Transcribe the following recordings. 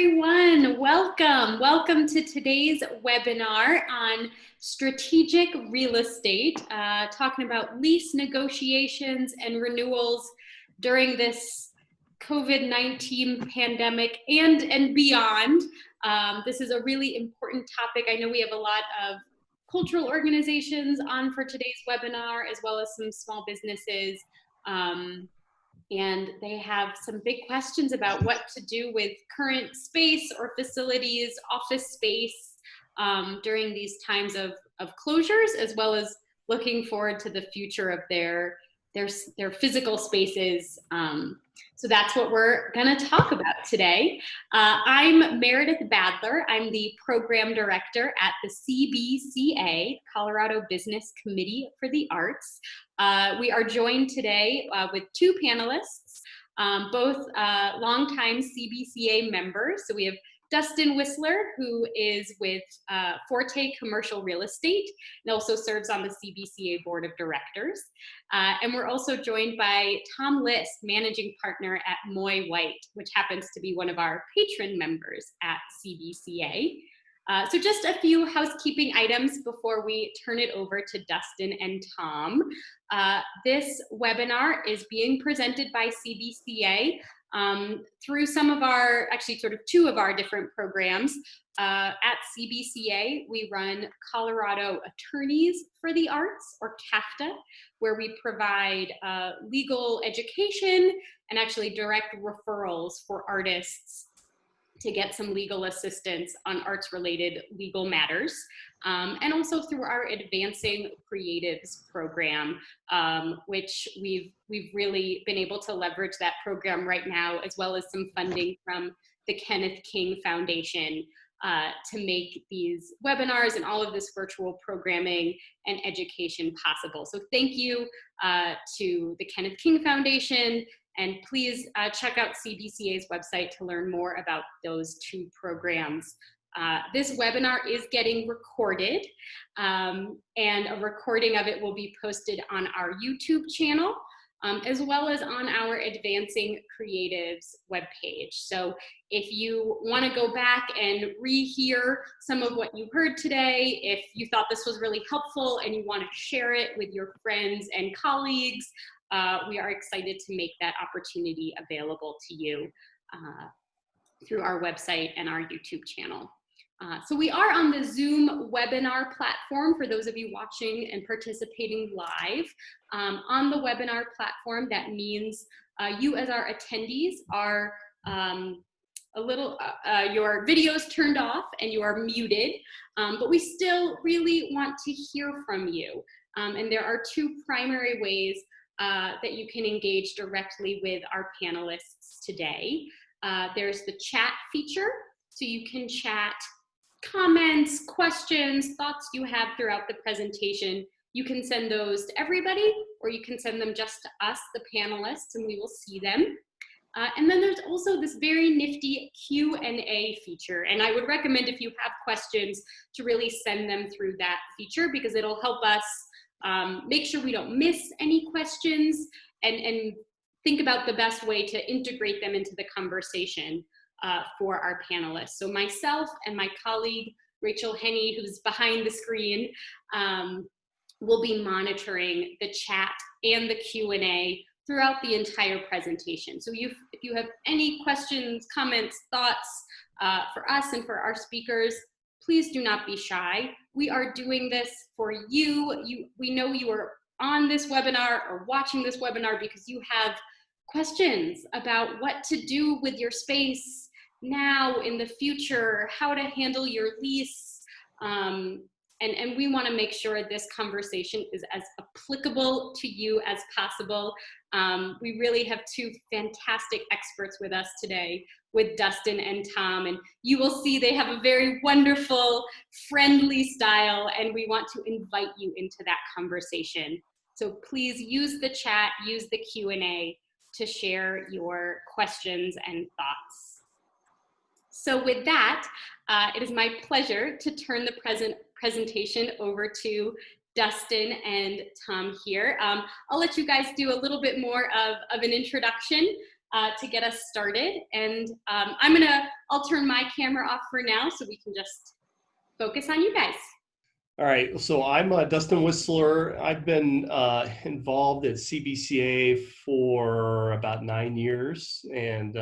everyone. Welcome to today's webinar on strategic real estate, talking about lease negotiations and renewals during this COVID-19 pandemic and beyond. This is a really important topic. I know we have a lot of cultural organizations on for today's webinar, as well as some small businesses. And they have some big questions about what to do with current space or facilities, office space during these times of closures, as well as looking forward to the future of their physical spaces. So that's what we're gonna talk about today. I'm Meredith Badler. I'm the program director at the CBCA, Colorado Business Committee for the Arts. We are joined today with two panelists, both longtime CBCA members. So we have Dustin Whistler, who is with Forte Commercial Real Estate and also serves on the CBCA Board of Directors. And we're also joined by Tom List, Managing Partner at Moye White, which happens to be one of our patron members at CBCA. So just a few housekeeping items before we turn it over to Dustin and Tom. This webinar is being presented by CBCA through some of our, actually sort of two of our different programs. At CBCA, we run Colorado Attorneys for the Arts, or CAFTA, where we provide legal education and actually direct referrals for artists to get some legal assistance on arts-related legal matters, and also through our Advancing Creatives program, which we've really been able to leverage that program right now, as well as some funding from the Kenneth King Foundation to make these webinars and all of this virtual programming and education possible. So thank you to the Kenneth King Foundation. And please check out CBCA's website to learn more about those two programs. This webinar is getting recorded, and a recording of it will be posted on our YouTube channel, as well as on our Advancing Creatives webpage. So if you want to go back and rehear some of what you heard today, if you thought this was really helpful and you want to share it with your friends and colleagues, we are excited to make that opportunity available to you through our website and our YouTube channel. So we are on the Zoom webinar platform for those of you watching and participating live. On the webinar platform, that means you as our attendees are your videos turned off and you are muted, but we still really want to hear from you. And there are two primary ways that you can engage directly with our panelists today. There's the chat feature, so you can chat comments, questions, thoughts you have throughout the presentation. You can send those to everybody, or you can send them just to us, the panelists, and we will see them. And then there's also this very nifty Q&A feature, and I would recommend, if you have questions, to really send them through that feature, because it'll help us make sure we don't miss any questions and think about the best way to integrate them into the conversation for our panelists. So myself and my colleague, Rachel Henney, who's behind the screen, will be monitoring the chat and the Q&A throughout the entire presentation. So if you have any questions, comments, thoughts for us and for our speakers, please do not be shy. We are doing this for you. We know you are on this webinar or watching this webinar because you have questions about what to do with your space now, in the future, how to handle your lease. And we want to make sure this conversation is as applicable to you as possible. We really have two fantastic experts with us today, with Dustin and Tom, and you will see they have a very wonderful, friendly style, and we want to invite you into that conversation. So please use the chat, use the Q&A to share your questions and thoughts. So with that, it is my pleasure to turn the presentation over to Dustin and Tom here. I'll let you guys do a little bit more of an introduction to get us started. And I'll turn my camera off for now so we can just focus on you guys. All right, so I'm Dustin Whistler. I've been involved at CBCA for about 9 years, and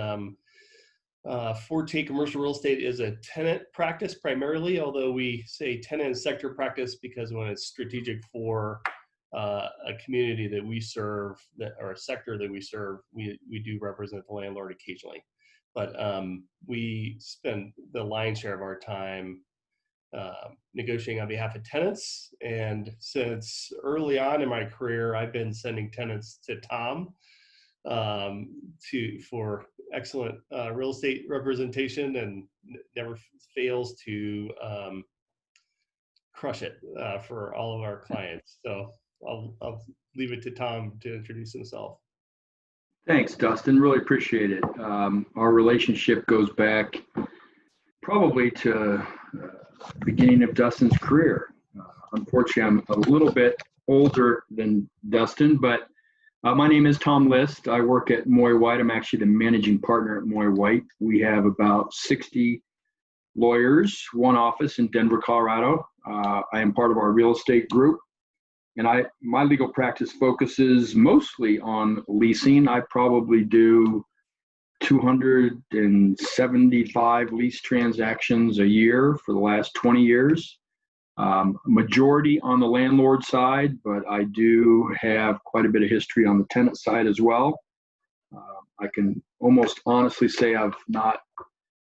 Forte Commercial Real Estate is a tenant practice primarily, although we say tenant and sector practice because when it's strategic for a community that we serve, or a sector that we serve, we do represent the landlord occasionally. But we spend the lion's share of our time negotiating on behalf of tenants. And since early on in my career, I've been sending tenants to Tom for excellent real estate representation, and never fails to crush it for all of our clients. So I'll leave it to Tom to introduce himself. Thanks, Dustin. Really appreciate it. Our relationship goes back probably to the beginning of Dustin's career. Unfortunately, I'm a little bit older than Dustin, but my name is Tom List. I work at Moye White. I'm actually the managing partner at Moye White. We have about 60 lawyers, one office in Denver, Colorado. I am part of our real estate group, and my legal practice focuses mostly on leasing. I probably do 275 lease transactions a year for the last 20 years. Majority on the landlord side, but I do have quite a bit of history on the tenant side as well. I can almost honestly say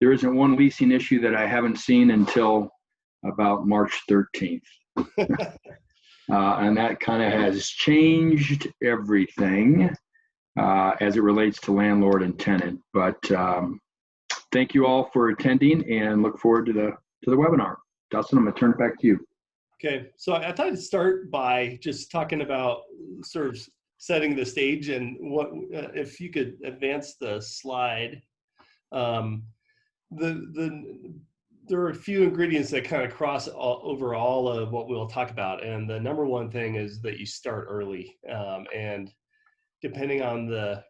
there isn't one leasing issue that I haven't seen until about March 13th. And that kind of has changed everything as it relates to landlord and tenant. But thank you all for attending, and look forward to the webinar. Dustin, I'm going to turn it back to you. Okay, so I thought I'd start by just talking about sort of setting the stage, and what if you could advance the slide. There are a few ingredients that kind of cross over all of what we'll talk about, and the number one thing is that you start early, and depending on the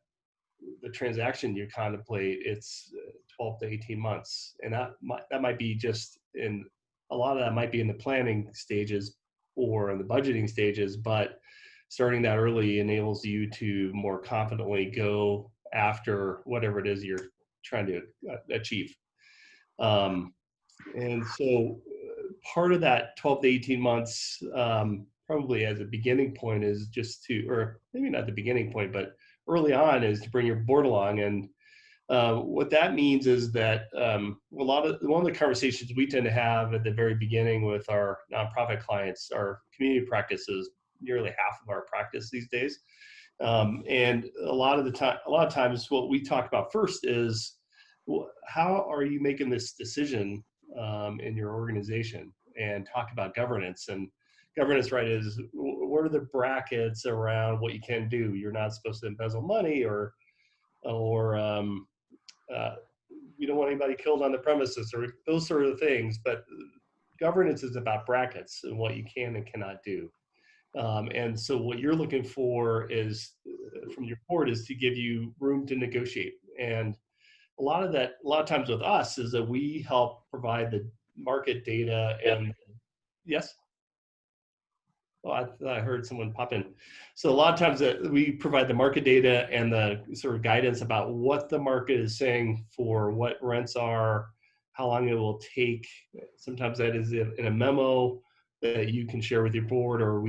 transaction you contemplate, it's 12 to 18 months, and that might be just in. A lot of that might be in the planning stages or in the budgeting stages, but starting that early enables you to more confidently go after whatever it is you're trying to achieve. And so part of that 12 to 18 months, probably as a beginning point, is just or maybe not the beginning point, but early on, is to bring your board along. And what that means is that one of the conversations we tend to have at the very beginning with our nonprofit clients, our community practices, nearly half of our practice these days, and a lot of times what we talk about first is, how are you making this decision in your organization, and talk about governance. And governance, right, is what are the brackets around what you can do. You're not supposed to embezzle money, or you don't want anybody killed on the premises, or those sort of things. But governance is about brackets and what you can and cannot do. And so what you're looking for is, from your board, is to give you room to negotiate. And a lot of times with us is that we help provide the market data. And yes? Oh, I thought I heard someone pop in. So a lot of times we provide the market data and the sort of guidance about what the market is saying for what rents are, how long it will take. Sometimes that is in a memo that you can share with your board, or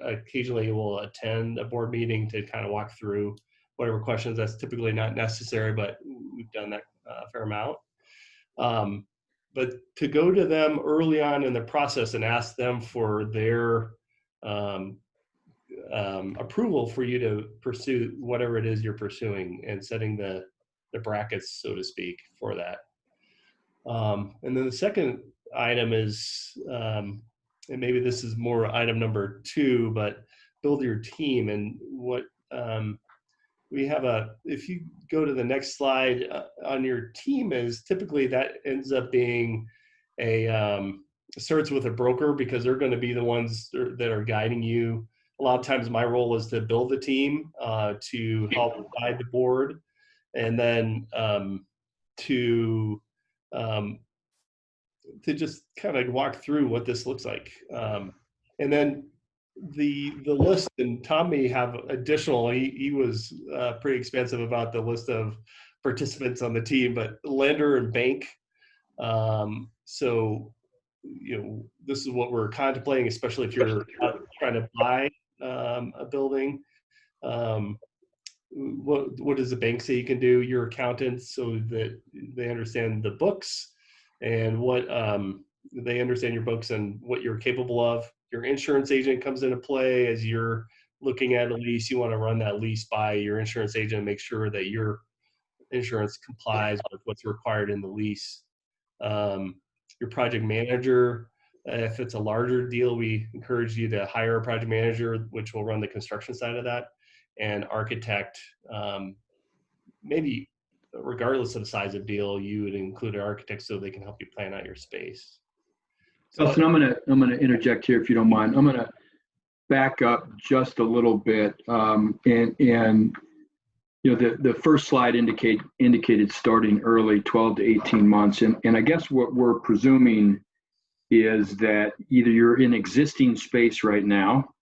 occasionally will attend a board meeting to kind of walk through whatever questions. That's typically not necessary, but we've done that a fair amount. But to go to them early on in the process and ask them for their approval for you to pursue whatever it is you're pursuing, and setting the brackets, so to speak, for that. And then the second item is, and maybe this is more item number 2, but build your team. And what we have if you go to the next slide on your team, is typically that ends up being starts with a broker, because they're going to be the ones that are guiding you. A lot of times my role is to build the team, to help guide the board, and then to just kind of walk through what this looks like. And then the list, and Tom may have additional, he was pretty expansive about the list of participants on the team, but lender and bank. So, this is what we're contemplating, especially if you're trying to buy a building. What does the bank say you can do? Your accountants, so that they understand the books and what they understand your books and what you're capable of. Your insurance agent comes into play as you're looking at a lease. You want to run that lease by your insurance agent and make sure that your insurance complies with what's required in the lease. Your project manager, if it's a larger deal, we encourage you to hire a project manager, which will run the construction side of that, and architect. Maybe regardless of the size of deal, you would include an architect so they can help you plan out your space. Dustin, I'm gonna interject here if you don't mind. I'm gonna back up just a little bit, and the first slide indicated starting early, 12 to 18 months, and I guess what we're presuming is that either you're in existing space right now,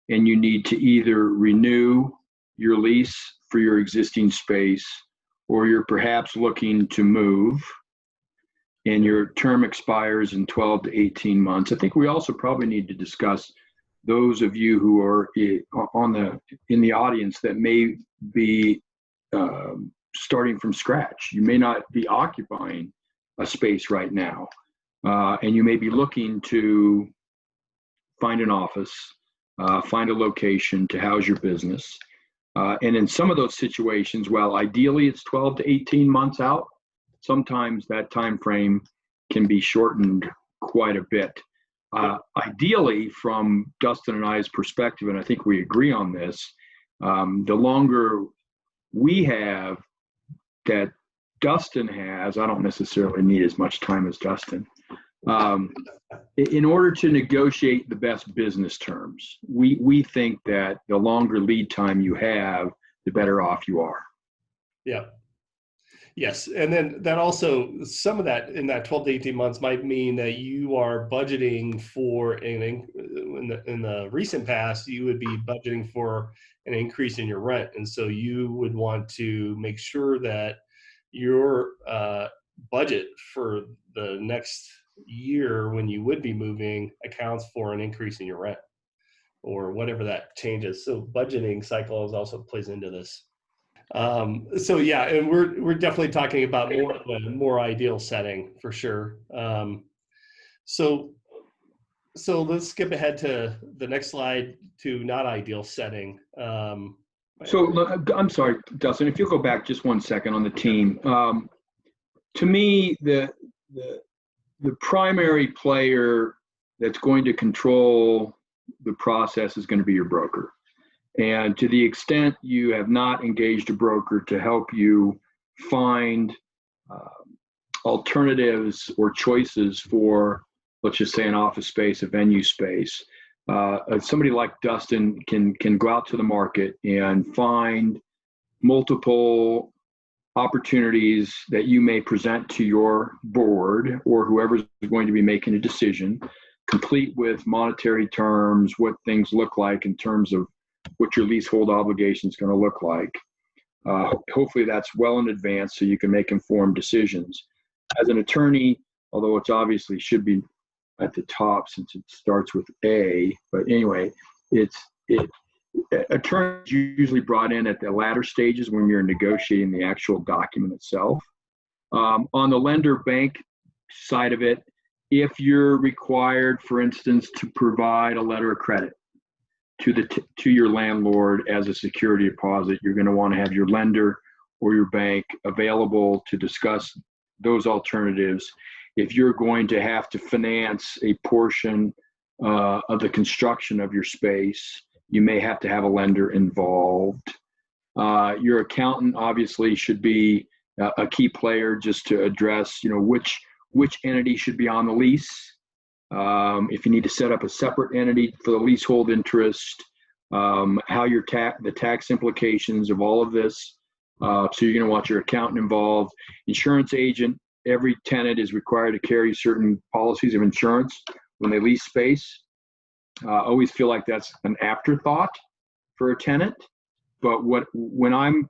and you need to either renew your lease for your existing space, or you're perhaps looking to move, and your term expires in 12 to 18 months. I think we also probably need to discuss those of you who are in the audience that may be starting from scratch. You may not be occupying a space right now, and you may be looking to find an office, find a location to house your business. And in some of those situations, while ideally it's 12 to 18 months out, sometimes that time frame can be shortened quite a bit. Ideally, from Dustin and I's perspective, and I think we agree on this, the longer we have that Dustin has, I don't necessarily need as much time as Dustin, in order to negotiate the best business terms. We think that the longer lead time you have, the better off you are. Yeah. Yes, and then that also, some of that in that 12 to 18 months might mean that you are budgeting for in the recent past, you would be budgeting for an increase in your rent, and so you would want to make sure that your budget for the next year when you would be moving accounts for an increase in your rent or whatever that changes. So budgeting cycles also plays into this. So yeah, and we're definitely talking about more ideal setting for sure. So let's skip ahead to the next slide to not ideal setting. So look, I'm sorry, Dustin, if you'll go back just 1 second on the team. To me, the primary player that's going to control the process is going to be your broker. And to the extent you have not engaged a broker to help you find alternatives or choices for, let's just say, an office space, a venue space, somebody like Dustin can go out to the market and find multiple opportunities that you may present to your board or whoever's going to be making a decision, complete with monetary terms, what things look like in terms of what your leasehold obligation is going to look like. Hopefully that's well in advance so you can make informed decisions. As an attorney, although it's obviously should be at the top since it starts with A, but anyway, attorneys usually brought in at the latter stages when you're negotiating the actual document itself. On the lender bank side of it, if you're required, for instance, to provide a letter of credit to your landlord as a security deposit, you're going to want to have your lender or your bank available to discuss those alternatives. If you're going to have to finance a portion of the construction of your space, you may have to have a lender involved. Your accountant obviously should be a key player just to address, which entity should be on the lease. If you need to set up a separate entity for the leasehold interest, how the tax implications of all of this So you're going to want your accountant involved, insurance agent. Every tenant is required to carry certain policies of insurance when they lease space. I always feel like that's an afterthought for a tenant. But when I'm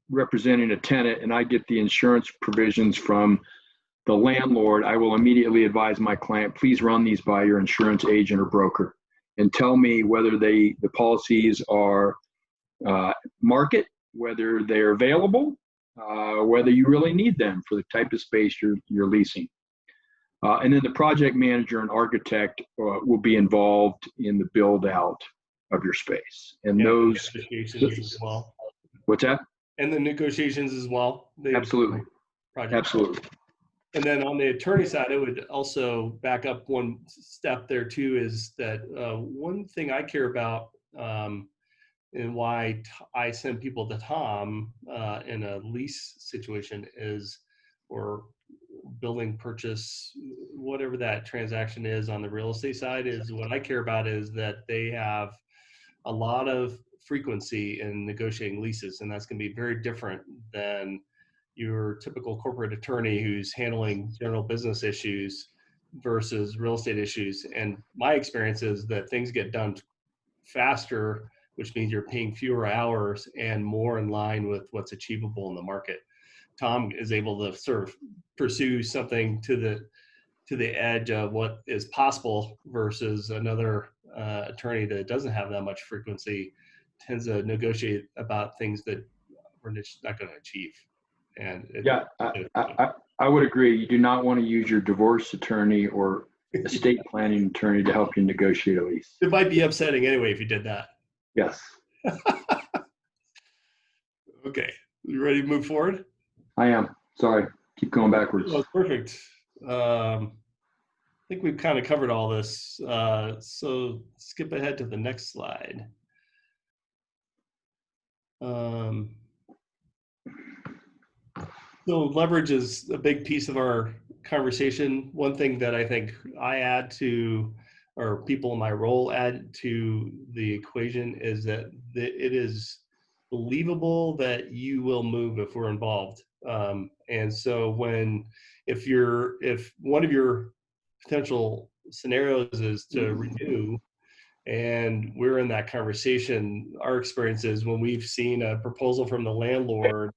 representing a tenant and I get the insurance provisions from the landlord, I will immediately advise my client, please run these by your insurance agent or broker and tell me whether the policies are market, whether they're available, whether you really need them for the type of space you're leasing. And then the project manager and architect will be involved in the build out of your space. And those negotiations as well. What's that? And the negotiations as well. Absolutely. Absolutely. And then on the attorney side, I would also back up one step there too, is that one thing I care about and why I send people to Tom in a lease situation is, or building purchase, whatever that transaction is on the real estate side, is what I care about is that they have a lot of frequency in negotiating leases. And that's going to be very different than your typical corporate attorney who's handling general business issues versus real estate issues. And my experience is that things get done faster, which means you're paying fewer hours and more in line with what's achievable in the market. Tom is able to sort of pursue something to the edge of what is possible versus another attorney that doesn't have that much frequency tends to negotiate about things that we're just not going to achieve. And I would agree. You do not want to use your divorce attorney or estate planning attorney to help you negotiate a lease. It might be upsetting anyway if you did that. Yes. Okay. You ready to move forward? I am. Sorry. Keep going backwards. Oh, perfect. I think we've kind of covered all this. So skip ahead to the next slide. So leverage is a big piece of our conversation. One thing that I think I add to, or people in my role add to the equation, is that it is believable that you will move if we're involved. And so if one of your potential scenarios is to renew, and we're in that conversation, our experience is when we've seen a proposal from the landlord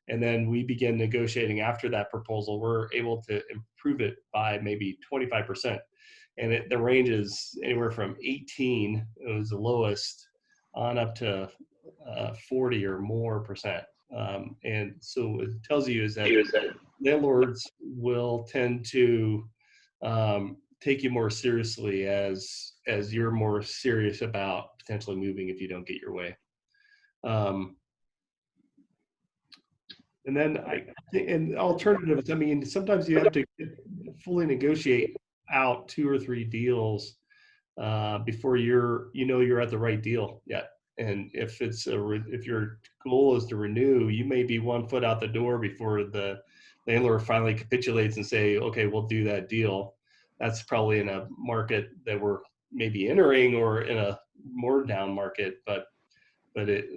and then we begin negotiating after that proposal, we're able to improve it by maybe 25%. And the range is anywhere from 18, it was the lowest, on up to 40 or more percent. And so what it tells you is that landlords will tend to take you more seriously as you're more serious about potentially moving if you don't get your way. And then and alternatives, I mean, sometimes you have to fully negotiate out 2 or 3 deals before you're at the right deal yet. And if your goal is to renew, you may be 1 foot out the door before the landlord finally capitulates and say, okay, we'll do that deal. That's probably in a market that we're maybe entering or in a more down market, but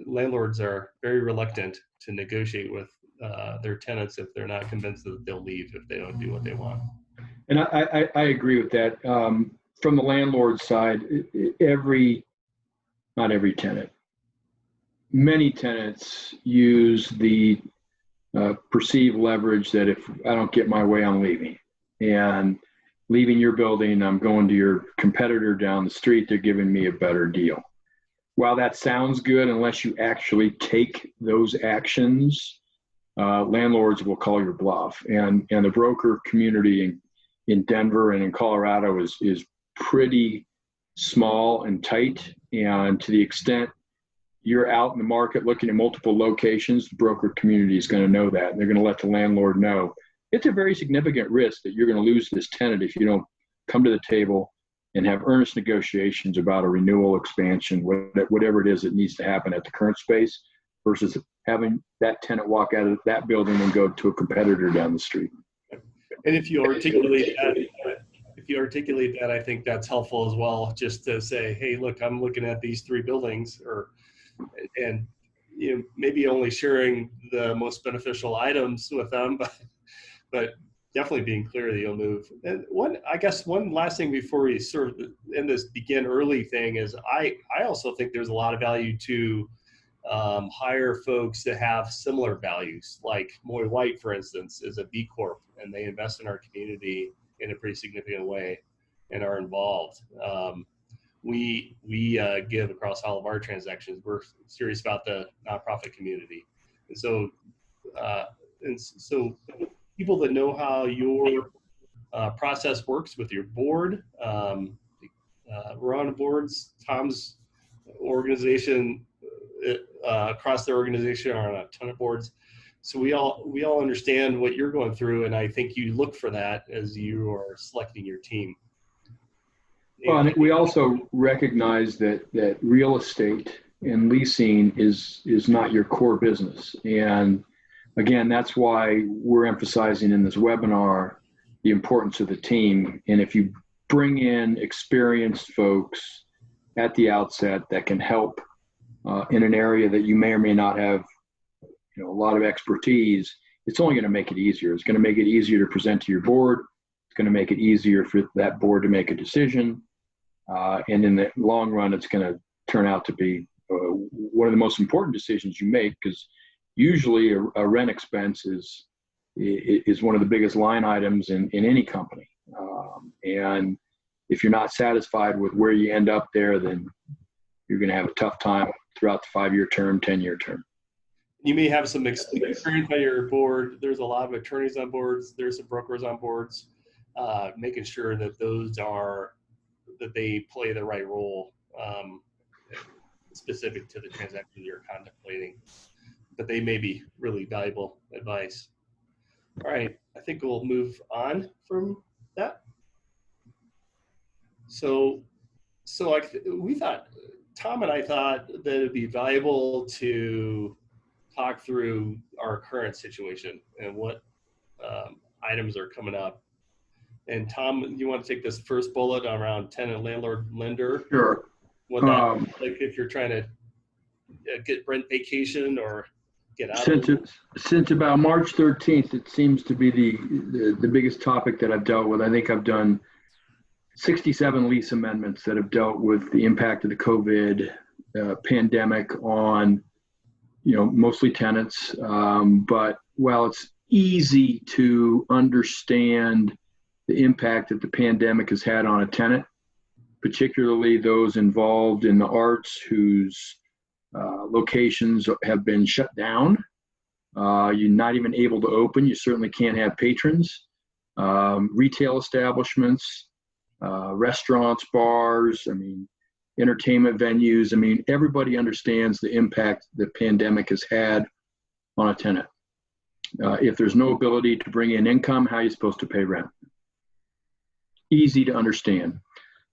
landlords are very reluctant to negotiate with their tenants if they're not convinced that they'll leave if they don't do what they want. And I agree with that. From the landlord side, not every tenant, many tenants use the perceived leverage that if I don't get my way, I'm leaving. And leaving your building, I'm going to your competitor down the street, they're giving me a better deal. While that sounds good, unless you actually take those actions, landlords will call your bluff. And the broker community in Denver and in Colorado is pretty small and tight. And to the extent you're out in the market looking at multiple locations, the broker community is going to know that. And they're going to let the landlord know. It's a very significant risk that you're going to lose this tenant if you don't come to the table and have earnest negotiations about a renewal, expansion, whatever it is that needs to happen at the current space, versus having that tenant walk out of that building and go to a competitor down the street. And if you articulate that, I think that's helpful as well, just to say, hey, look, I'm looking at these 3 buildings, and maybe only sharing the most beneficial items with them, but definitely being clear that you'll move. And one last thing before we sort of end this begin early thing is I also think there's a lot of value to hire folks that have similar values, like Moye White, for instance, is a B Corp, and they invest in our community in a pretty significant way and are involved. We give across all of our transactions. We're serious about the nonprofit community, and so people that know how your process works with your board. We're on boards. Tom's organization, across their organization, are on a ton of boards. So we all understand what you're going through, and I think you look for that as you are selecting your team. Well, and we also recognize that real estate and leasing is not your core business. And again, that's why we're emphasizing in this webinar the importance of the team. And if you bring in experienced folks at the outset that can help in an area that you may or may not have a lot of expertise, it's only going to make it easier. It's going to make it easier to present to your board. It's going to make it easier for that board to make a decision. And in the long run, it's going to turn out to be one of the most important decisions you make, because usually a rent expense is one of the biggest line items in any company. And if you're not satisfied with where you end up there, then you're going to have a tough time throughout the 5-year term, 10-year term. You may have some experience by your board. There's a lot of attorneys on boards. There's some brokers on boards, making sure that that they play the right role specific to the transaction you're contemplating. But they may be really valuable advice. All right, I think we'll move on from that. So Tom and I thought that it'd be valuable to talk through our current situation and what items are coming up. And Tom, you want to take this first bullet around tenant, landlord, lender? Sure. What that, like if you're trying to get rent vacation or get out since about March 13th, it seems to be the biggest topic that I've dealt with. I think I've done 67 lease amendments that have dealt with the impact of the COVID pandemic on, mostly tenants. But while it's easy to understand the impact that the pandemic has had on a tenant, particularly those involved in the arts whose locations have been shut down. You're not even able to open. You certainly can't have patrons. Retail establishments, restaurants, bars, entertainment venues. Everybody understands the impact the pandemic has had on a tenant. If there's no ability to bring in income, how are you supposed to pay rent? Easy to understand.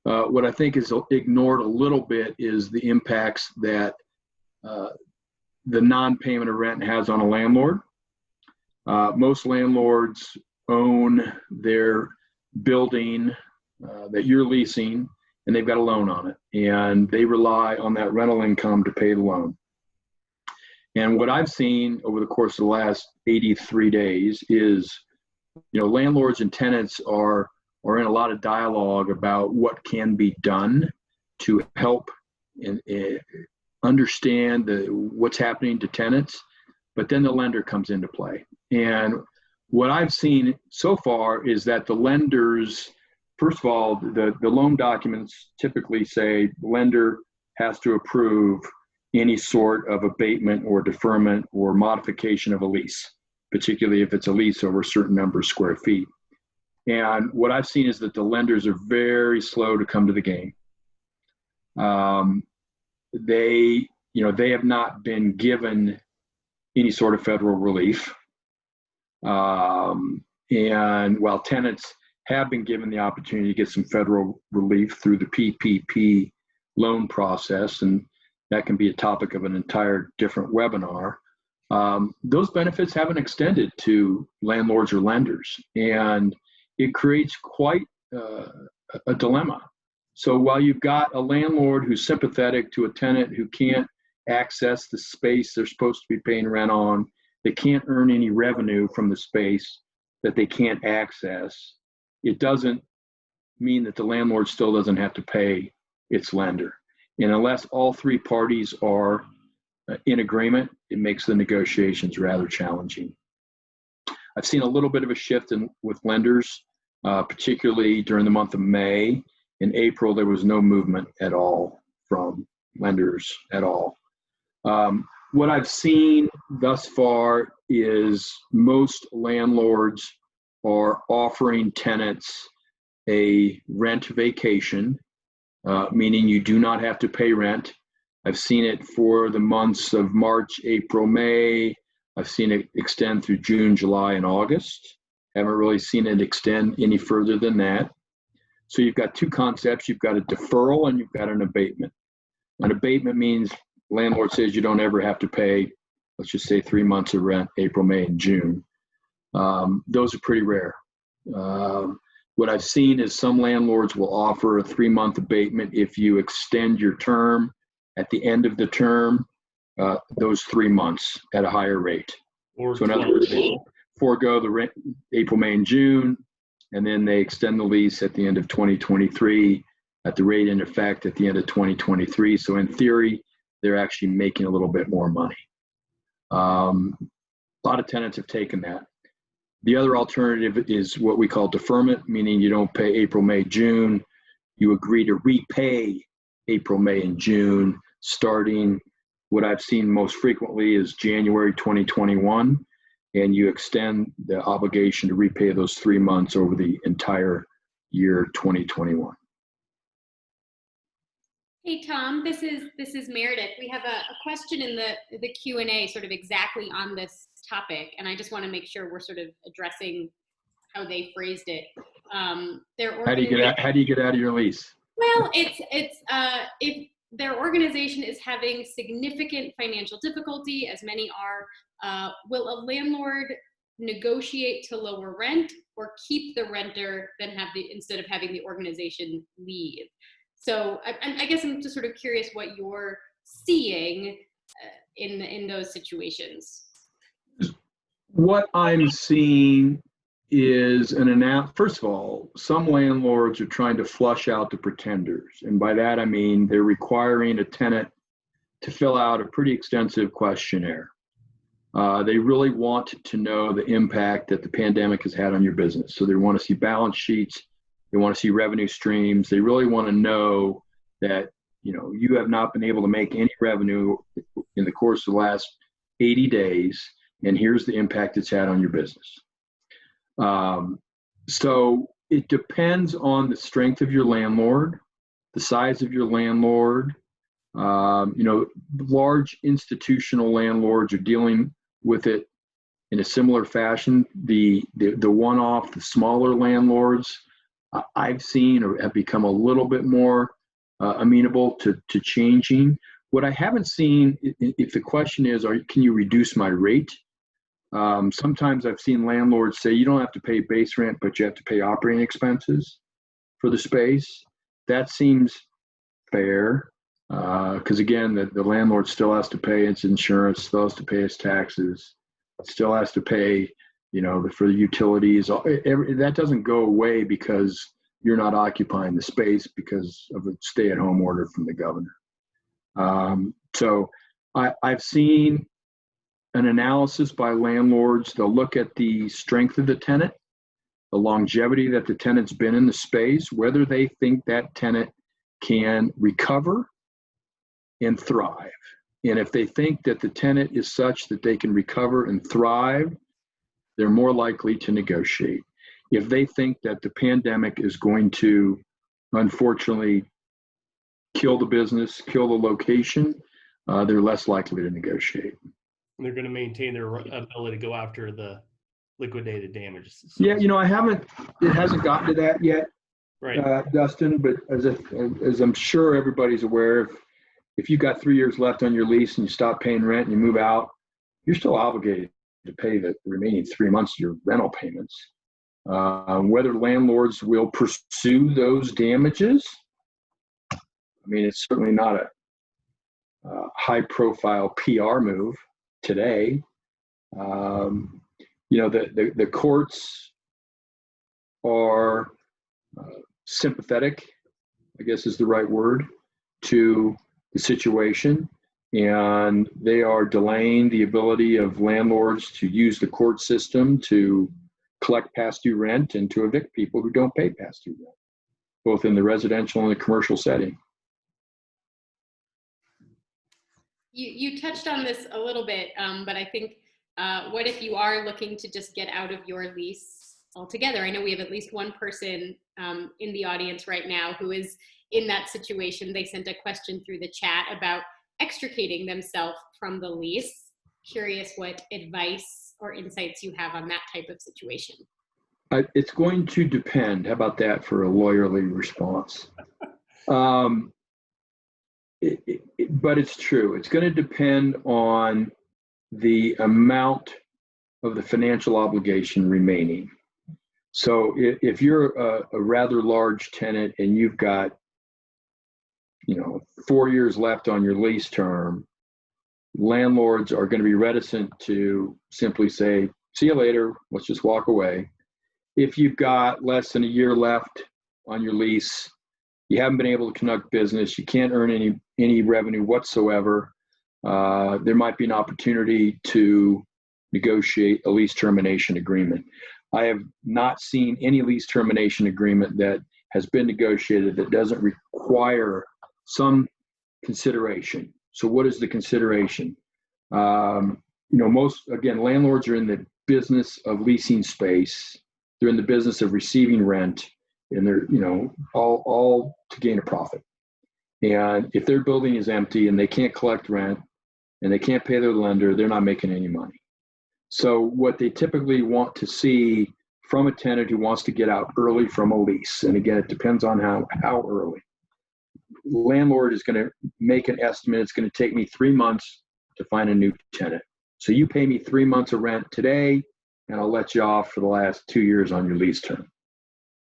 What I think is ignored a little bit is the impacts that the non-payment of rent has on a landlord. Most landlords own their building that you're leasing, and they've got a loan on it, and they rely on that rental income to pay the loan. And what I've seen over the course of the last 83 days is, landlords and tenants are in a lot of dialogue about what can be done to help and understand what's happening to tenants, but then the lender comes into play. And what I've seen so far is that the lenders, first of all, the loan documents typically say the lender has to approve any sort of abatement or deferment or modification of a lease, particularly if it's a lease over a certain number of square feet. And what I've seen is that the lenders are very slow to come to the game. They have not been given any sort of federal relief. And while tenants have been given the opportunity to get some federal relief through the PPP loan process, and that can be a topic of an entire different webinar, those benefits haven't extended to landlords or lenders. And it creates quite a dilemma. So while you've got a landlord who's sympathetic to a tenant who can't access the space they're supposed to be paying rent on. They can't earn any revenue from the space that they can't access. It doesn't mean that the landlord still doesn't have to pay its lender. And unless all three parties are in agreement, it makes the negotiations rather challenging. I've seen a little bit of a shift with lenders, particularly during the month of May. In April, there was no movement at all from lenders at all. What I've seen thus far is most landlords are offering tenants a rent vacation, meaning you do not have to pay rent. I've seen it for the months of March, April, May. I've seen it extend through June, July, and August. Haven't really seen it extend any further than that. So you've got two concepts. You've got a deferral and you've got an abatement. An abatement means landlord says you don't ever have to pay, let's just say 3 months of rent, April, May, and June. Those are pretty rare. What I've seen is some landlords will offer a 3-month abatement if you extend your term at the end of the term, those 3 months at a higher rate. So in other words, they forego the rent April, May, and June, and then they extend the lease at the end of 2023 at the rate in effect at the end of 2023. So in theory, they're actually making a little bit more money. A lot of tenants have taken that. The other alternative is what we call deferment, meaning you don't pay April, May, June. You agree to repay April, May, and June, starting what I've seen most frequently is January 2021, and you extend the obligation to repay those 3 months over the entire year 2021. Hey Tom, this is Meredith. We have a question in the Q&A sort of exactly on this topic, and I just want to make sure we're sort of addressing how they phrased it. How do you get out of your lease? Well, it's if their organization is having significant financial difficulty, as many are, will a landlord negotiate to lower rent or keep the renter instead of having the organization leave? So I guess I'm just sort of curious what you're seeing in those situations. What I'm seeing is first of all, some landlords are trying to flush out the pretenders. And by that, I mean, they're requiring a tenant to fill out a pretty extensive questionnaire. They really want to know the impact that the pandemic has had on your business. So they want to see balance sheets. They want to see revenue streams. They really want to know that, you have not been able to make any revenue in the course of the last 80 days. And here's the impact it's had on your business. So it depends on the strength of your landlord, the size of your landlord. Large institutional landlords are dealing with it in a similar fashion. The one-off, the smaller landlords I've seen have become a little bit more amenable to changing. What I haven't seen, if the question is, can you reduce my rate? Sometimes I've seen landlords say you don't have to pay base rent, but you have to pay operating expenses for the space. That seems fair because again, the landlord still has to pay its insurance, still has to pay its taxes, still has to pay, for the utilities. That doesn't go away because you're not occupying the space because of a stay-at-home order from the governor. So I've seen an analysis by landlords. They'll look at the strength of the tenant, the longevity that the tenant's been in the space, whether they think that tenant can recover and thrive. And if they think that the tenant is such that they can recover and thrive, they're more likely to negotiate. If they think that the pandemic is going to, unfortunately, kill the business, kill the location, they're less likely to negotiate. And they're going to maintain their ability to go after the liquidated damages. Yeah, it hasn't gotten to that yet, right, Dustin, but as I'm sure everybody's aware, if you've got 3 years left on your lease and you stop paying rent and you move out, you're still obligated to pay the remaining 3 months of your rental payments. Whether landlords will pursue those damages, it's certainly not high-profile PR move today. The courts are sympathetic, I guess is the right word, to the situation, and they are delaying the ability of landlords to use the court system to collect past due rent and to evict people who don't pay past due rent, both in the residential and the commercial setting. You touched on this a little bit, but I think what if you are looking to just get out of your lease altogether? I know we have at least one person in the audience right now who is in that situation. They sent a question through the chat about extricating themselves from the lease. Curious what advice or insights you have on that type of situation. It's going to depend. How about that for a lawyerly response? But it's true. It's going to depend on the amount of the financial obligation remaining. So if you're a rather large tenant and you've got 4 years left on your lease term, landlords are going to be reticent to simply say, see you later, let's just walk away. If you've got less than a year left on your lease, you haven't been able to conduct business, you can't earn any revenue whatsoever, there might be an opportunity to negotiate a lease termination agreement. I have not seen any lease termination agreement that has been negotiated that doesn't require some consideration. So what is the consideration? Landlords are in the business of leasing space. They're in the business of receiving rent, and they're, all to gain a profit. And if their building is empty and they can't collect rent and they can't pay their lender, they're not making any money. So what they typically want to see from a tenant who wants to get out early from a lease, and again, it depends on how early. Landlord is going to make an estimate. It's going to take me 3 months to find a new tenant. So you pay me 3 months of rent today, and I'll let you off for the last 2 years on your lease term.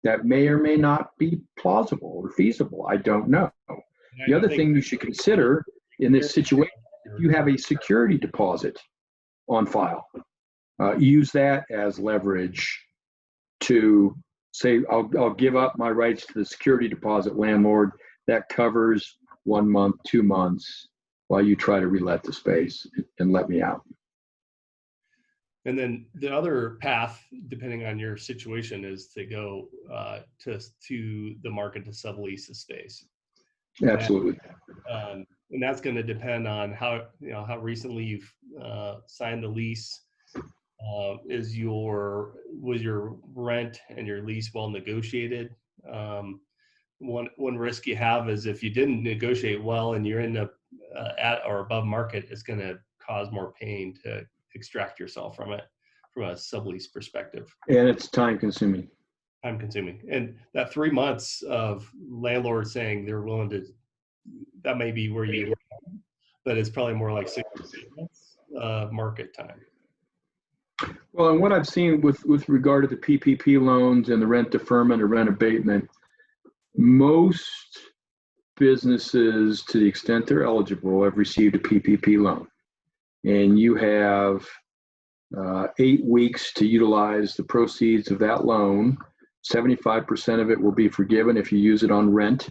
That may or may not be plausible or feasible. I don't know. The other thing you should consider in this situation, if you have a security deposit on file, use that as leverage to say, I'll give up my rights to the security deposit, landlord. That covers 1 month, 2 months while you try to relet the space and let me out. And then the other path, depending on your situation, is to go to the market to sublease the space. Absolutely. And that's going to depend on how recently you've signed the lease. Was your rent and your lease well negotiated? One risk you have is if you didn't negotiate well and you're in the at or above market, it's going to cause more pain to extract yourself from it from a sublease perspective. And it's time consuming. And that 3 months of landlords saying they're willing to, that may be where you, but it's probably more like 6 months of market time. Well, and what I've seen with regard to the PPP loans and the rent deferment or rent abatement, most businesses, to the extent they're eligible, have received a PPP loan. And you have 8 weeks to utilize the proceeds of that loan. 75% of it will be forgiven if you use it on rent.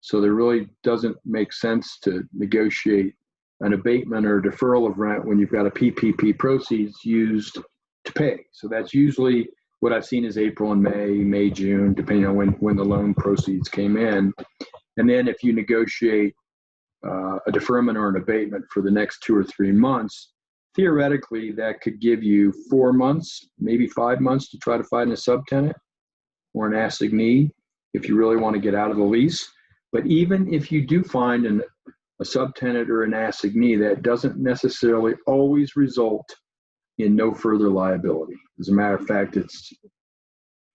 So there really doesn't make sense to negotiate an abatement or deferral of rent when you've got a PPP proceeds used to pay. So that's usually what I've seen is April and May, June, depending on when the loan proceeds came in. And then if you negotiate a deferment or an abatement for the next 2 or 3 months, theoretically that could give you 4 months, maybe 5 months to try to find a subtenant or an assignee if you really want to get out of the lease. But even if you do find a subtenant or an assignee, that doesn't necessarily always result in no further liability. As a matter of fact, it's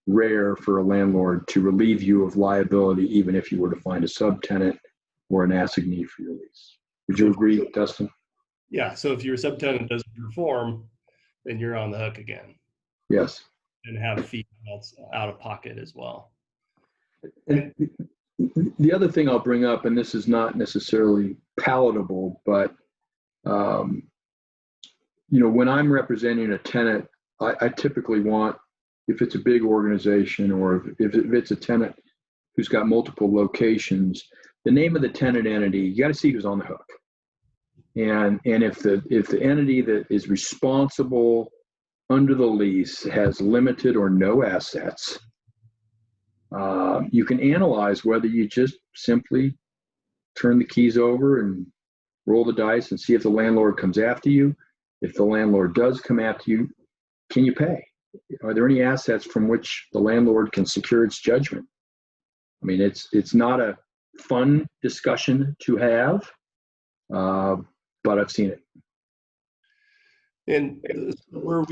rare for a landlord to relieve you of liability, even if you were to find a subtenant or an assignee for your lease. Would you agree, Dustin? Yeah, so if your subtenant doesn't perform, then you're on the hook again. Yes. And have fees out of pocket as well. And The other thing I'll bring up, and this is not necessarily palatable, but when I'm representing a tenant, I typically want, if it's a big organization or if it's a tenant who's got multiple locations, the name of the tenant entity, you got to see who's on the hook. And if the entity that is responsible under the lease has limited or no assets, you can analyze whether you just simply turn the keys over and roll the dice and see if the landlord comes after you. If the landlord does come after you, can you pay? Are there any assets from which the landlord can secure its judgment? I mean, it's not a fun discussion to have, but I've seen it. And we're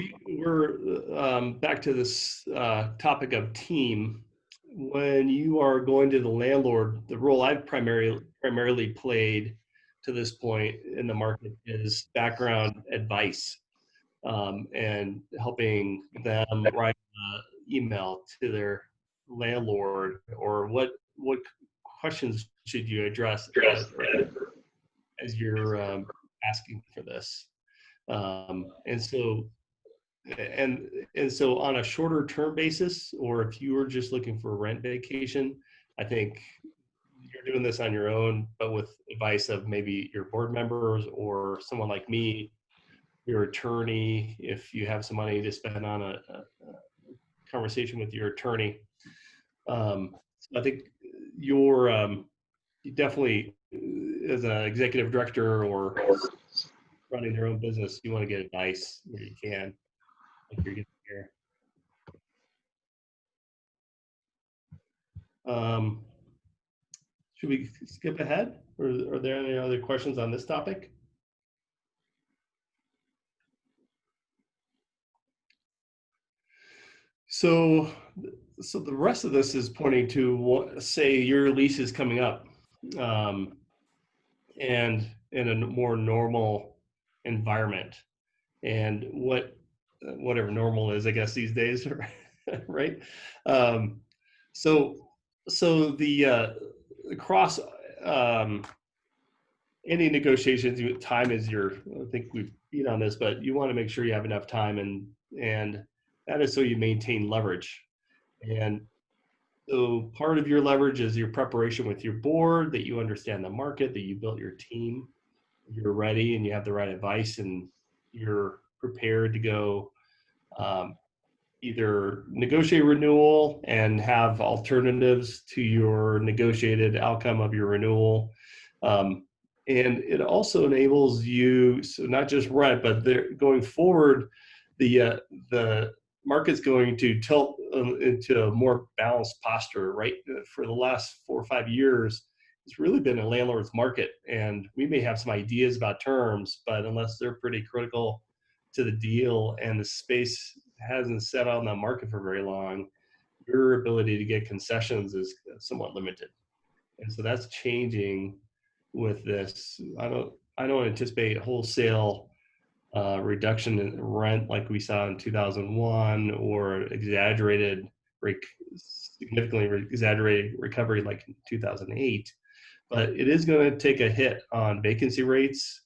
back to this topic of team. When you are going to the landlord, the role I've primarily played to this point in the market is background advice, and helping them write an email to their landlord, or what questions should you address as you're asking for this. And so on a shorter term basis, or if you were just looking for a rent vacation, I think you're doing this on your own, but with advice of maybe your board members or someone like me, your attorney, if you have some money to spend on a conversation with your attorney. So I think you definitely, as an executive director or running your own business, you want to get advice where you can, like you're getting here. Should we skip ahead, or are there any other questions on this topic? So the rest of this is pointing to, say your lease is coming up, and in a more normal environment, and whatever normal is, I guess, these days, right? So the across any negotiations, time is I think we've beat on this, but you want to make sure you have enough time, and that is so you maintain leverage. And so part of your leverage is your preparation with your board, that you understand the market, that you built your team, you're ready and you have the right advice, and you're prepared to go either negotiate renewal and have alternatives to your negotiated outcome of your renewal. And it also enables you, so not just rent, but going forward, the market's going to tilt into a more balanced posture, right? For the last 4 or 5 years, it's really been a landlord's market, and we may have some ideas about terms, but unless they're pretty critical to the deal and the space hasn't set on the market for very long, your ability to get concessions is somewhat limited. And so that's changing with this. I don't anticipate wholesale reduction in rent like we saw in 2001, or significantly exaggerated recovery like in 2008. But it is going to take a hit on vacancy rates,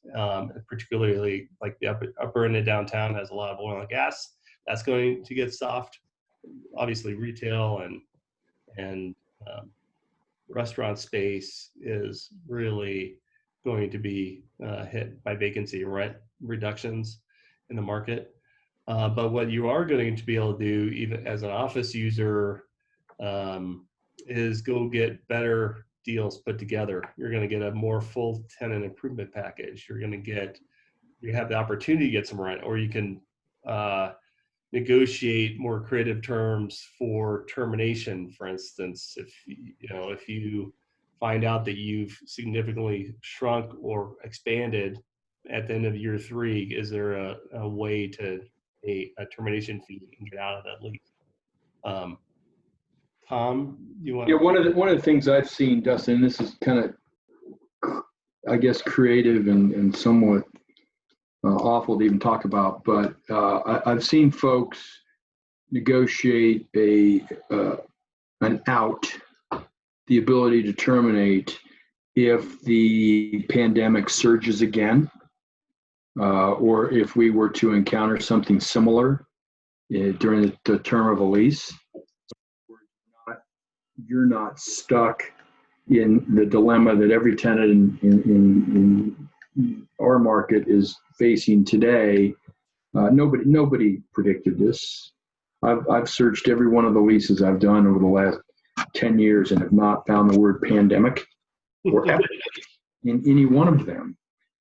particularly like the upper end of downtown has a lot of oil and gas. That's going to get soft. Obviously, retail and restaurant space is really going to be hit by vacancy and rent reductions in the market. But what you are going to be able to do, even as an office user, is go get better deals put together. You're going to get a more full tenant improvement package. You have the opportunity to get some rent, or you can negotiate more creative terms for termination. For instance, if you find out that you've significantly shrunk or expanded at the end of year 3, is there a way to a termination fee and get out of that lease? Tom, you want? Yeah, one of the things I've seen, Dustin, and this is kind of, I guess, creative and somewhat awful to even talk about, but I've seen folks negotiate an out the ability to terminate if the pandemic surges again, or if we were to encounter something similar during the term of a lease. You're not stuck in the dilemma that every tenant in our market is facing today. Nobody predicted this. I've searched every one of the leases I've done over the last 10 years and have not found the word pandemic or epidemic in any one of them.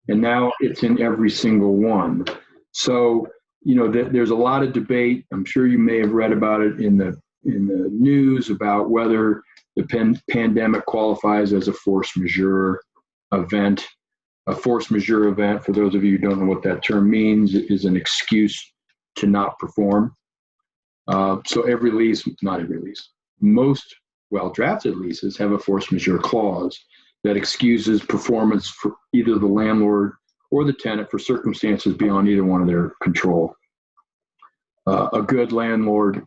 And now it's in every single one. So, there's a lot of debate. I'm sure you may have read about it in the news about whether the pandemic qualifies as a force majeure event. A force majeure event, for those of you who don't know what that term means, is an excuse to not perform. So not every lease, most well-drafted leases have a force majeure clause that excuses performance for either the landlord or the tenant for circumstances beyond either one of their control. A good landlord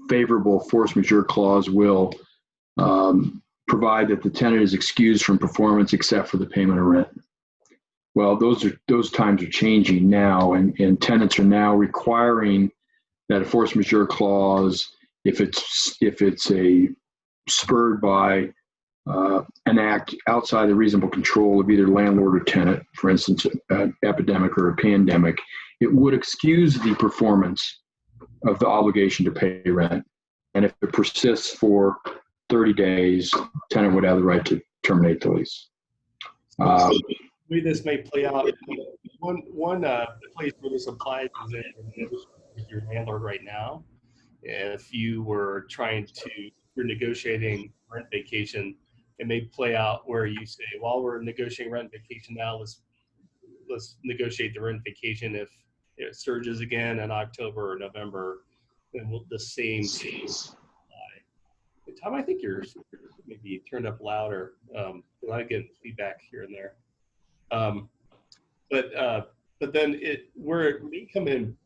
favorable force majeure clause will provide that the tenant is excused from performance except for the payment of rent. Well, those times are changing now, and tenants are now requiring that a force majeure clause, if it's a spurred by an act outside the reasonable control of either landlord or tenant, for instance, an epidemic or a pandemic, it would excuse the performance of the obligation to pay rent. And if it persists for 30 days, tenant would have the right to terminate the lease. The way this may play out, one place where this applies is with your landlord right now. If you were you're negotiating rent vacation, it may play out where you say, while we're negotiating rent vacation now, let's negotiate the rent vacation. If it surges again in October or November, then the same apply. Tom, I think you're maybe turned up louder. I get feedback here and there. But then where it may come in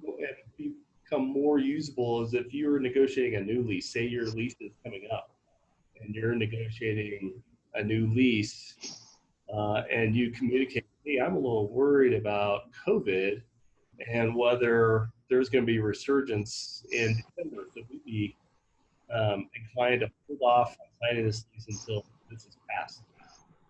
and become more usable is if you're negotiating a new lease. Say your lease is coming up and you're negotiating a new lease, and you communicate, hey, I'm a little worried about COVID and whether there's going to be resurgence in December. So we'd be inclined to hold off on signing this lease until this is passed.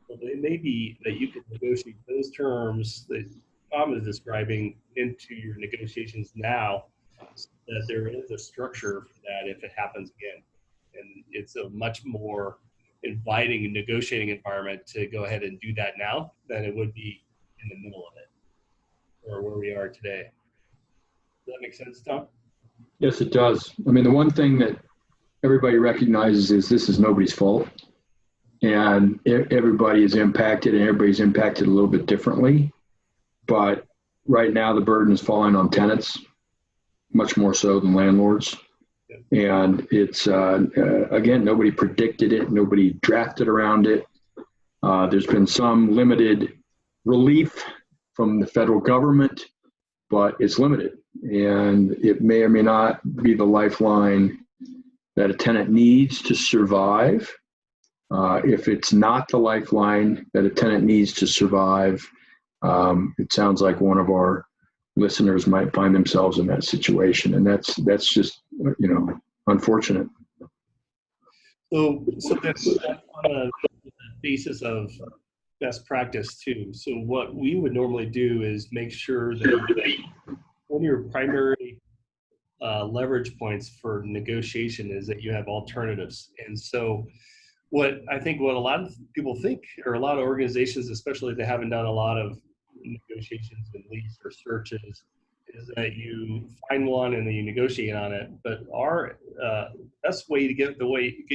So it may be that you could negotiate those terms that Tom is describing into your negotiations now, so that there is a structure for that if it happens again. And it's a much more inviting negotiating environment to go ahead and do that now than it would be in the middle of it or where we are today. Does that make sense, Tom? Yes, it does. I mean, the one thing that everybody recognizes is this is nobody's fault. And everybody is impacted, and everybody's impacted a little bit differently. But right now, the burden is falling on tenants, much more so than landlords. And it's, again, nobody predicted it. Nobody drafted around it. There's been some limited relief from the federal government, but it's limited. And it may or may not be the lifeline that a tenant needs to survive. If it's not the lifeline that a tenant needs to survive, it sounds like one of our listeners might find themselves in that situation, and that's just unfortunate. So that's on a basis of best practice too. So what we would normally do is make sure that one of your primary leverage points for negotiation is that you have alternatives. And so what a lot of people think, or a lot of organizations, especially if they haven't done a lot of negotiations and lease or searches, is that you find one and then you negotiate on it. But our best way to get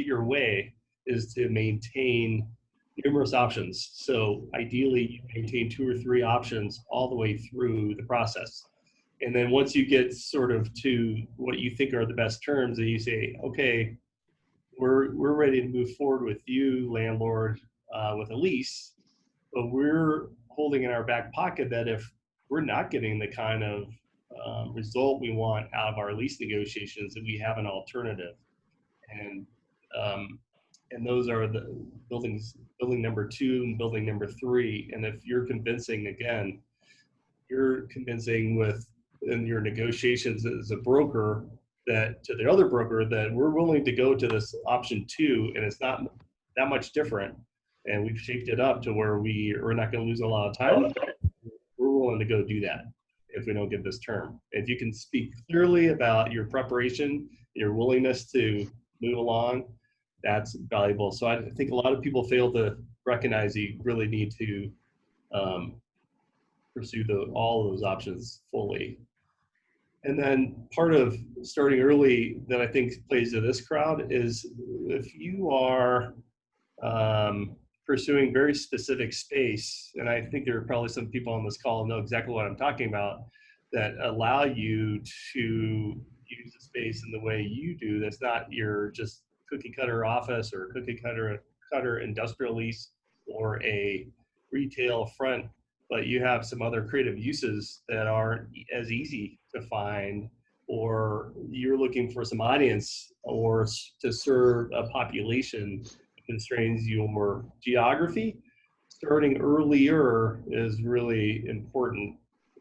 your way is to maintain numerous options. So ideally, you maintain 2 or 3 options all the way through the process. And then once you get sort of to what you think are the best terms, then you say, okay, we're ready to move forward with you, landlord, with a lease, but we're holding in our back pocket that if we're not getting the kind of result we want out of our lease negotiations, that we have an alternative. And And those are the building number 2 and building number 3. And if you're convincing, again, you're convincing in your negotiations as a broker that to the other broker that we're willing to go to this option 2, and it's not that much different. And we've shaped it up to where we're not going to lose a lot of time. We're willing to go do that if we don't get this term. If you can speak clearly about your preparation, your willingness to move along, that's valuable. So I think a lot of people fail to recognize you really need to pursue all of those options fully. And then part of starting early that I think plays to this crowd is if you are pursuing very specific space, and I think there are probably some people on this call who know exactly what I'm talking about, that allow you to use the space in the way you do, that's not your just cookie cutter office or cookie cutter industrial lease or a retail front, but you have some other creative uses that aren't as easy to find, or you're looking for some audience or to serve a population that constrains your geography. Starting earlier is really important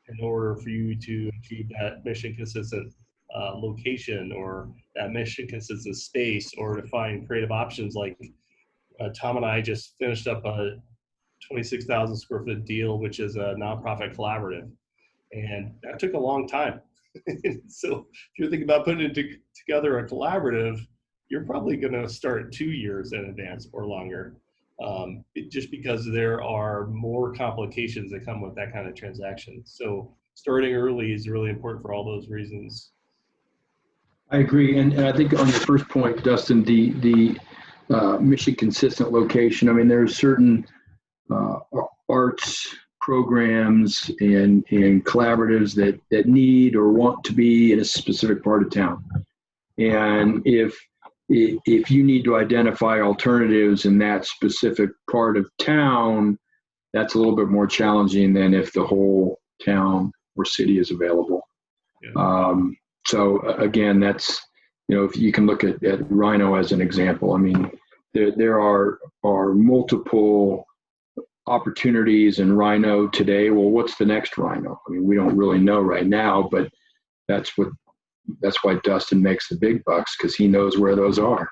in order for you to achieve that mission consistent location or that mission consistent space, or to find creative options like Tom and I just finished up a 26,000 square foot deal, which is a nonprofit collaborative. And that took a long time. So if you're thinking about putting together a collaborative, you're probably going to start 2 years in advance or longer, just because there are more complications that come with that kind of transaction. So starting early is really important for all those reasons. I agree. And I think on your first point, Dustin, the mission consistent location, I mean, there are certain arts programs and collaboratives that need or want to be in a specific part of town. And if you need to identify alternatives in that specific part of town, that's a little bit more challenging than if the whole town or city is available. Yeah. So again, that's, if you can look at Rhino as an example, I mean, there are multiple opportunities in Rhino today. Well, what's the next Rhino? I mean, we don't really know right now, but that's why Dustin makes the big bucks, because he knows where those are,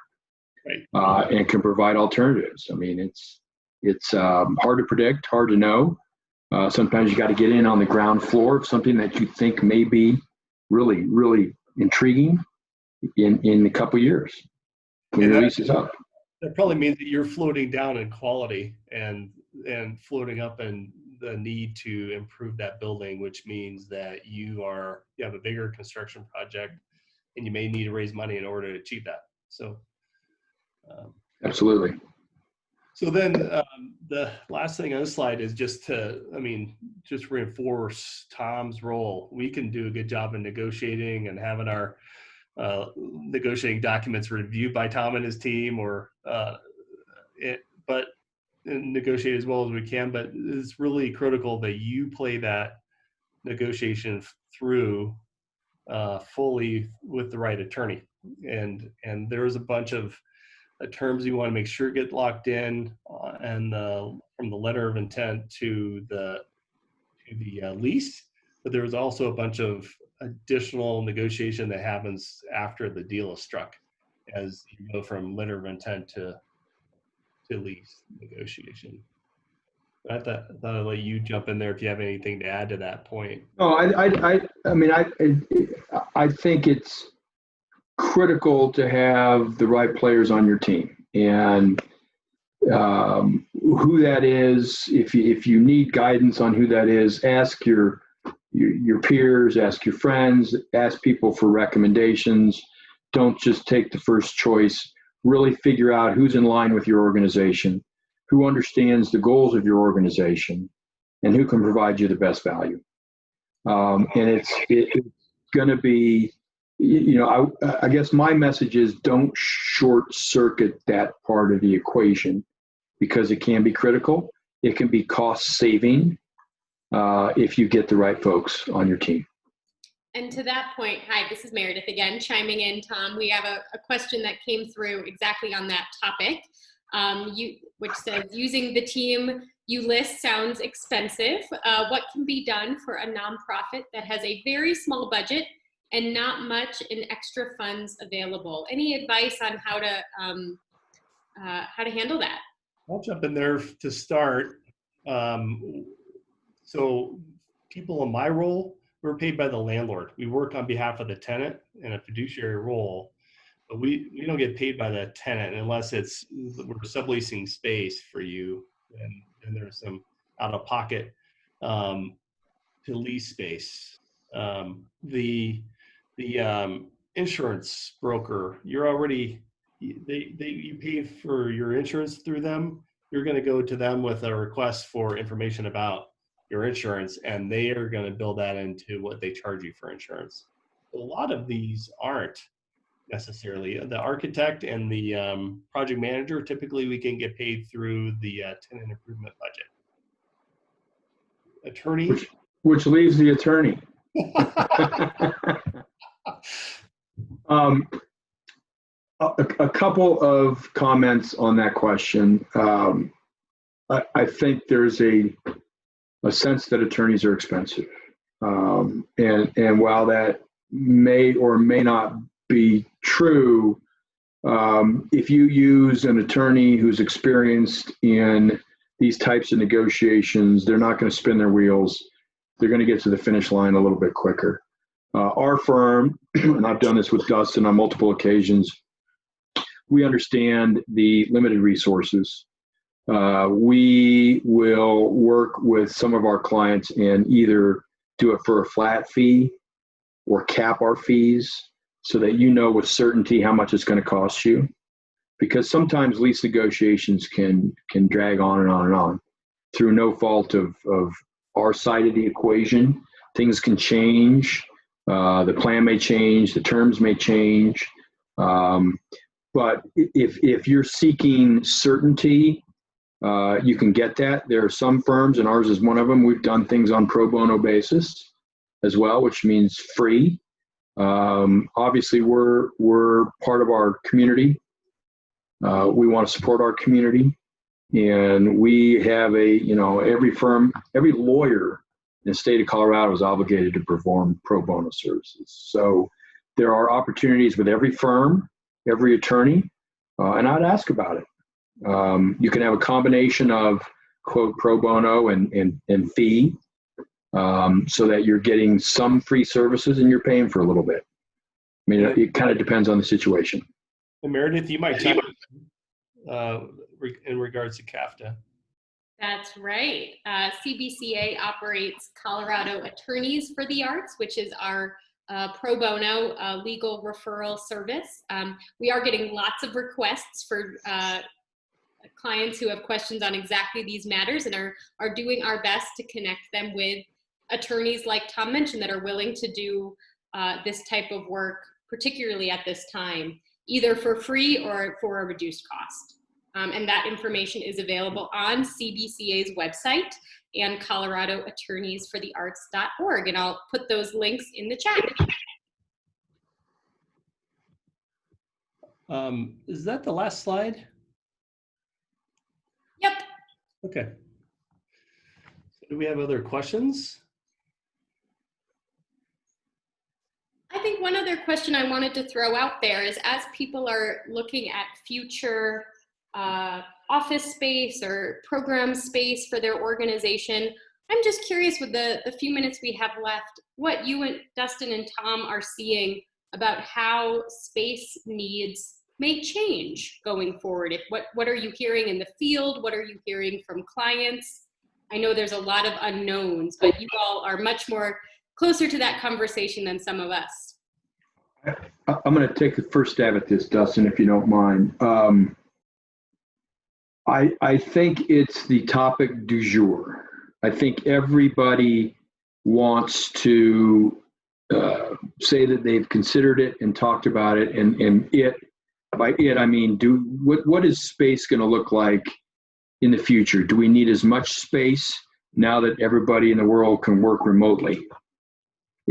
right. And can provide alternatives. I mean, it's hard to predict, hard to know. Sometimes you got to get in on the ground floor of something that you think may be really, really intriguing in a couple of years when your lease is up. That probably means that you're floating down in quality and floating up in the need to improve that building, which means that you have a bigger construction project and you may need to raise money in order to achieve that. So absolutely. So then the last thing on this slide is just reinforce Tom's role. We can do a good job in negotiating and having our negotiating documents reviewed by Tom and his team, but negotiate as well as we can. But it's really critical that you play that negotiation through fully with the right attorney. And there's a bunch of terms you want to make sure get locked in, and from the letter of intent to the lease. But there's also a bunch of additional negotiation that happens after the deal is struck, as you go from letter of intent to lease negotiation. I thought I'd let you jump in there if you have anything to add to that point. No, I think it's critical to have the right players on your team, and who that is. If you need guidance on who that is, ask your peers, ask your friends, ask people for recommendations. Don't just take the first choice. Really figure out who's in line with your organization, who understands the goals of your organization, and who can provide you the best value. And it's going to be, I guess my message is don't short circuit that part of the equation, because it can be critical. It can be cost saving if you get the right folks on your team. And to that point, hi, this is Meredith again, chiming in, Tom. We have a question that came through exactly on that topic, which says, using the team you list sounds expensive. What can be done for a nonprofit that has a very small budget and not much in extra funds available? Any advice on how to handle that? I'll jump in there to start. So people in my role, we're paid by the landlord. We work on behalf of the tenant in a fiduciary role, but we don't get paid by the tenant unless we're subleasing space for you, and there's some out of pocket to lease space. The insurance broker, you pay for your insurance through them. You're going to go to them with a request for information about your insurance, and they are going to build that into what they charge you for insurance. A lot of these aren't necessarily. The architect and the project manager, typically we can get paid through the tenant improvement budget. Attorney, which leaves the attorney. A couple of comments on that question. I think there's a sense that attorneys are expensive. And while that may or may not be true, if you use an attorney who's experienced in these types of negotiations, they're not going to spin their wheels. They're going to get to the finish line a little bit quicker. Our firm, and I've done this with Dustin on multiple occasions, we understand the limited resources. We will work with some of our clients and either do it for a flat fee or cap our fees so that you know with certainty how much it's going to cost you. Because sometimes lease negotiations can drag on and on and on through no fault of our side of the equation. Things can change. The plan may change. The terms may change. But if you're seeking certainty, you can get that. There are some firms, and ours is one of them, we've done things on pro bono basis as well, which means free. Obviously, we're part of our community. We want to support our community. And we have every lawyer in the state of Colorado is obligated to perform pro bono services. So there are opportunities with every firm, every attorney, and I'd ask about it. You can have a combination of, quote, pro bono and fee, so that you're getting some free services and you're paying for a little bit. I mean, it kind of depends on the situation. And Meredith, you might talk in regards to CAFTA. That's right. CBCA operates Colorado Attorneys for the Arts, which is our pro bono legal referral service. We are getting lots of requests for clients who have questions on exactly these matters, and are doing our best to connect them with attorneys like Tom mentioned that are willing to do this type of work, particularly at this time, either for free or for a reduced cost. And that information is available on CBCA's website and coloradoattorneysforthearts.org. And I'll put those links in the chat. Is that the last slide? Yep. Okay. So do we have other questions? I think one other question I wanted to throw out there is, as people are looking at future office space or program space for their organization, I'm just curious, with the few minutes we have left, what you and Dustin and Tom are seeing about how space needs may change going forward. What are you hearing in the field? What are you hearing from clients? I know there's a lot of unknowns, but you all are much more closer to that conversation than some of us. I'm going to take the first stab at this, Dustin, if you don't mind. I think it's the topic du jour. I think everybody wants to say that they've considered it and talked about it, and by it I mean what is space going to look like in the future? Do we need as much space now that everybody in the world can work remotely?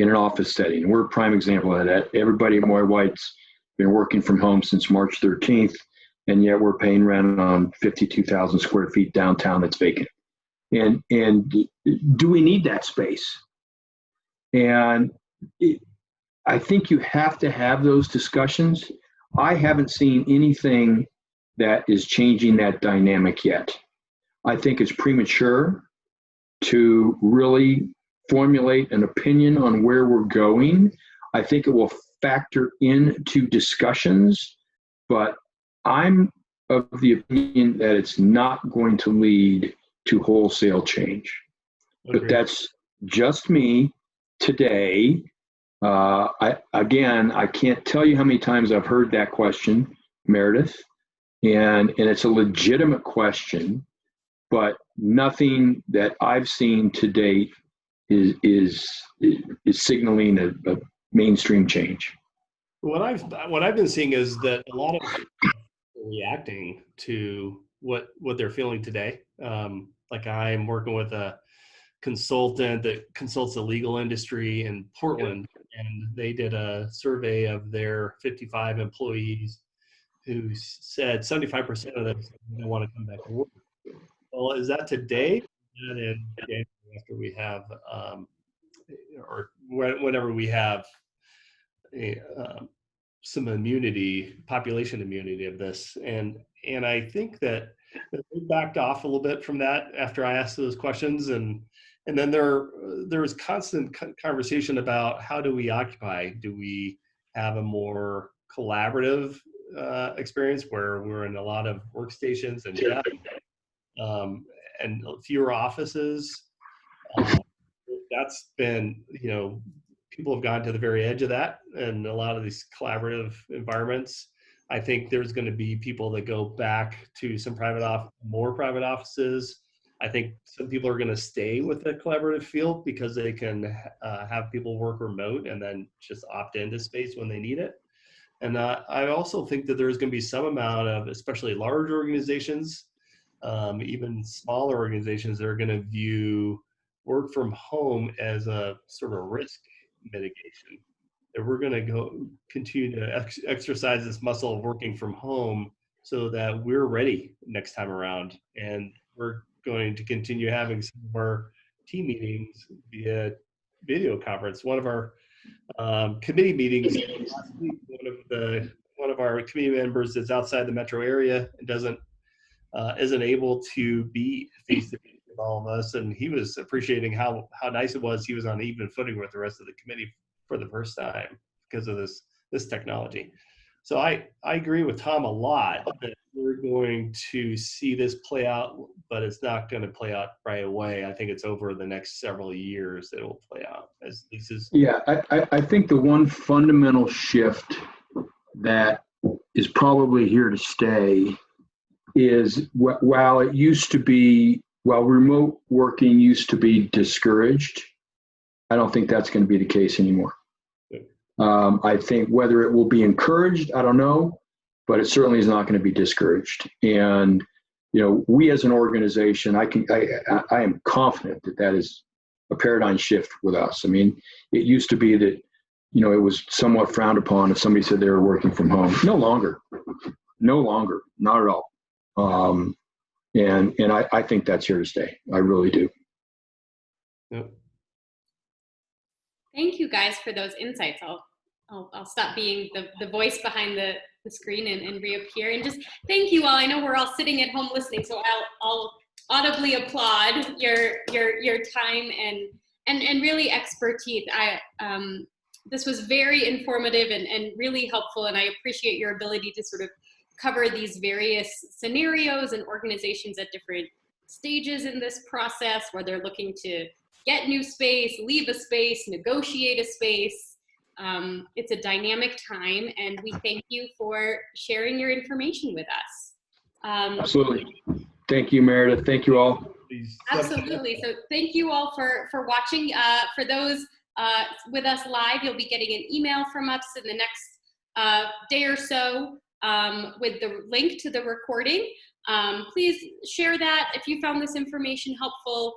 in an office setting. We're a prime example of that. Everybody at Moye White's been working from home since March 13th, and yet we're paying rent on 52,000 square feet downtown that's vacant. And do we need that space? And I think you have to have those discussions. I haven't seen anything that is changing that dynamic yet. I think it's premature to really formulate an opinion on where we're going. I think it will factor into discussions, but I'm of the opinion that it's not going to lead to wholesale change. But that's just me today. I can't tell you how many times I've heard that question, Meredith, and it's a legitimate question, but nothing that I've seen to date is signaling a mainstream change. What I've been seeing is that a lot of people are reacting to what they're feeling today. Like I'm working with a consultant that consults the legal industry in Portland, and they did a survey of their 55 employees who said 75% of them don't want to come back to work. Well, is that today? Is that in January after we have, or whenever we have some immunity, population immunity of this? And I think that they backed off a little bit from that after I asked those questions, and then there was constant conversation about how do we occupy? Do we have a more collaborative experience where we're in a lot of workstations and fewer offices? That's been, people have gone to the very edge of that, and a lot of these collaborative environments. I think there's going to be people that go back to some more private offices. I think some people are going to stay with the collaborative field because they can have people work remote and then just opt into space when they need it. And I also think that there's going to be some amount of, especially large organizations, even smaller organizations, that are going to view work from home as a sort of risk mitigation. That we're going to continue to exercise this muscle of working from home so that we're ready next time around. And we're going to continue having some of our team meetings via video conference. One of our committee meetings last week, one of our committee members is outside the metro area and isn't able to be face to face with all of us, and he was appreciating how nice it was. He was on even footing with the rest of the committee for the first time because of this technology. So I agree with Tom a lot that we're going to see this play out, but it's not going to play out right away. I think it's over the next several years that it will play out as leases. Yeah, I think the one fundamental shift that is probably here to stay is while remote working used to be discouraged, I don't think that's going to be the case anymore. I think whether it will be encouraged, I don't know, but it certainly is not going to be discouraged. And we as an organization, I am confident that is a paradigm shift with us. I mean, it used to be that it was somewhat frowned upon if somebody said they were working from home. No longer, not at all. And I think that's here to stay. I really do. Yep. Thank you guys for those insights. I'll stop being the voice behind the screen and reappear. And just thank you all. I know we're all sitting at home listening, so I'll audibly applaud your time and really expertise. This was very informative and really helpful, and I appreciate your ability to sort of cover these various scenarios and organizations at different stages in this process, where they're looking to get new space, leave a space, negotiate a space. It's a dynamic time, and we thank you for sharing your information with us. Absolutely. Thank you, Meredith. Thank you all. Absolutely. So thank you all for watching. For those with us live, you'll be getting an email from us in the next day or so with the link to the recording. Please share that if you found this information helpful.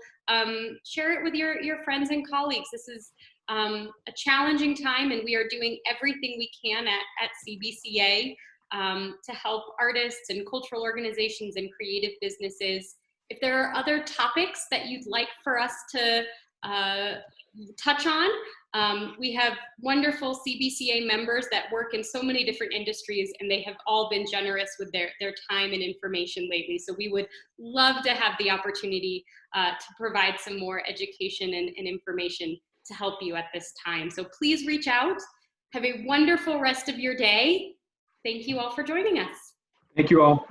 Share it with your friends and colleagues. This is a challenging time, and we are doing everything we can at CBCA to help artists and cultural organizations and creative businesses. If there are other topics that you'd like for us to touch on, we have wonderful CBCA members that work in so many different industries, and they have all been generous with their time and information lately. So we would love to have the opportunity to provide some more education and information to help you at this time. So please reach out. Have a wonderful rest of your day. Thank you all for joining us. Thank you all.